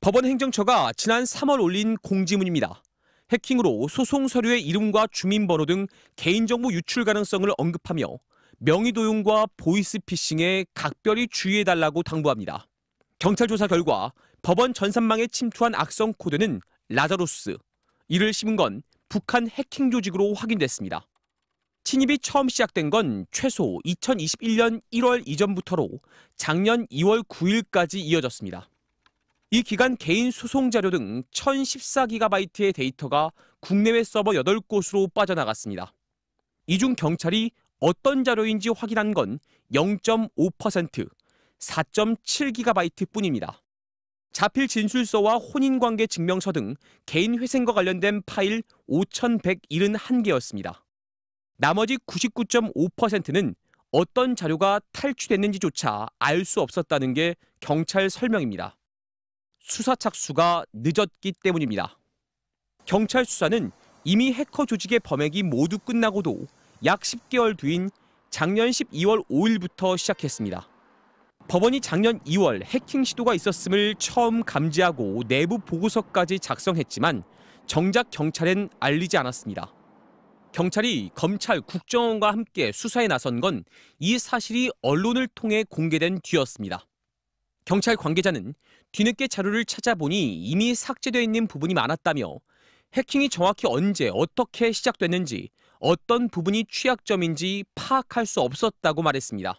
법원 행정처가 지난 3월 올린 공지문입니다. 해킹으로 소송 서류의 이름과 주민번호 등 개인정보 유출 가능성을 언급하며 명의도용과 보이스피싱에 각별히 주의해달라고 당부합니다. 경찰 조사 결과 법원 전산망에 침투한 악성 코드는 라자루스, 이를 심은 건 북한 해킹 조직으로 확인됐습니다. 침입이 처음 시작된 건 최소 2021년 1월 이전부터로 작년 2월 9일까지 이어졌습니다. 이 기간 개인 소송 자료 등 1014GB의 데이터가 국내외 서버 8곳으로 빠져나갔습니다. 이 중 경찰이 어떤 자료인지 확인한 건 0.5%, 4.7GB 뿐입니다. 자필 진술서와 혼인관계 증명서 등 개인 회생과 관련된 파일 5,171개였습니다. 나머지 99.5%는 어떤 자료가 탈취됐는지조차 알 수 없었다는 게 경찰 설명입니다. 수사 착수가 늦었기 때문입니다. 경찰 수사는 이미 해커 조직의 범행이 모두 끝나고도 약 10개월 뒤인 작년 12월 5일부터 시작했습니다. 법원이 작년 2월 해킹 시도가 있었음을 처음 감지하고 내부 보고서까지 작성했지만 정작 경찰엔 알리지 않았습니다. 경찰이 검찰, 국정원과 함께 수사에 나선 건 이 사실이 언론을 통해 공개된 뒤였습니다. 경찰 관계자는 뒤늦게 자료를 찾아보니 이미 삭제되어 있는 부분이 많았다며 해킹이 정확히 언제 어떻게 시작됐는지 어떤 부분이 취약점인지 파악할 수 없었다고 말했습니다.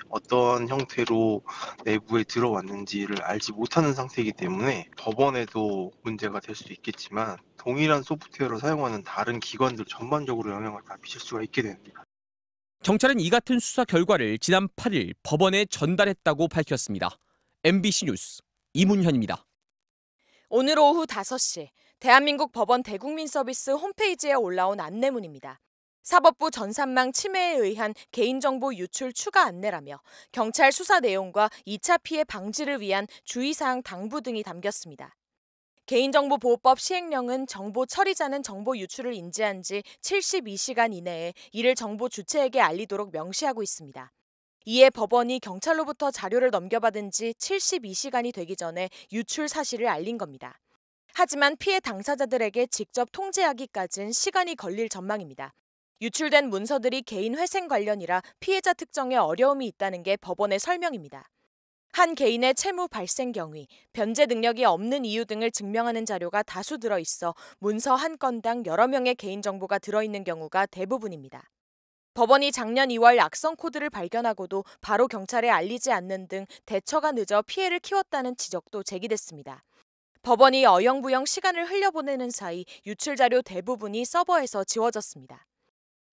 어떤 형태로 내부에 들어왔는지를 알지 못하는 상태이기 때문에 법원에도 문제가 될 수 있겠지만 동일한 소프트웨어를 사용하는 다른 기관들 전반적으로 영향을 다 미칠 수가 있게 됩니다. 경찰은 이 같은 수사 결과를 지난 8일 법원에 전달했다고 밝혔습니다. MBC 뉴스 이문현입니다. 오늘 오후 5시 대한민국 법원 대국민 서비스 홈페이지에 올라온 안내문입니다. 사법부 전산망 침해에 의한 개인정보 유출 추가 안내라며 경찰 수사 내용과 2차 피해 방지를 위한 주의사항 당부 등이 담겼습니다. 개인정보보호법 시행령은 정보 처리자는 정보 유출을 인지한 지 72시간 이내에 이를 정보 주체에게 알리도록 명시하고 있습니다. 이에 법원이 경찰로부터 자료를 넘겨받은 지 72시간이 되기 전에 유출 사실을 알린 겁니다. 하지만 피해 당사자들에게 직접 통지하기까지는 시간이 걸릴 전망입니다. 유출된 문서들이 개인 회생 관련이라 피해자 특정에 어려움이 있다는 게 법원의 설명입니다. 한 개인의 채무 발생 경위, 변제 능력이 없는 이유 등을 증명하는 자료가 다수 들어있어 문서 한 건당 여러 명의 개인정보가 들어있는 경우가 대부분입니다. 법원이 작년 2월 악성 코드를 발견하고도 바로 경찰에 알리지 않는 등 대처가 늦어 피해를 키웠다는 지적도 제기됐습니다. 법원이 어영부영 시간을 흘려보내는 사이 유출 자료 대부분이 서버에서 지워졌습니다.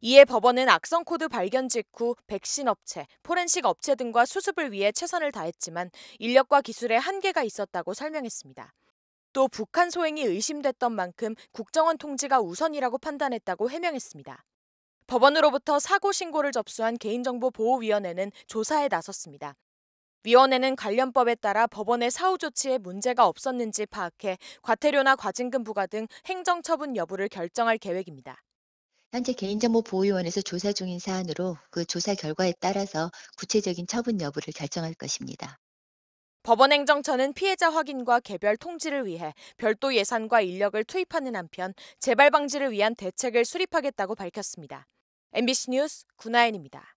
이에 법원은 악성 코드 발견 직후 백신 업체, 포렌식 업체 등과 수습을 위해 최선을 다했지만 인력과 기술에 한계가 있었다고 설명했습니다. 또 북한 소행이 의심됐던 만큼 국정원 통지가 우선이라고 판단했다고 해명했습니다. 법원으로부터 사고 신고를 접수한 개인정보보호위원회는 조사에 나섰습니다. 위원회는 관련법에 따라 법원의 사후 조치에 문제가 없었는지 파악해 과태료나 과징금 부과 등 행정처분 여부를 결정할 계획입니다. 현재 개인정보보호위원회에서 조사 중인 사안으로 그 조사 결과에 따라서 구체적인 처분 여부를 결정할 것입니다. 법원 행정처는 피해자 확인과 개별 통지를 위해 별도 예산과 인력을 투입하는 한편 재발 방지를 위한 대책을 수립하겠다고 밝혔습니다. MBC 뉴스 구나연입니다.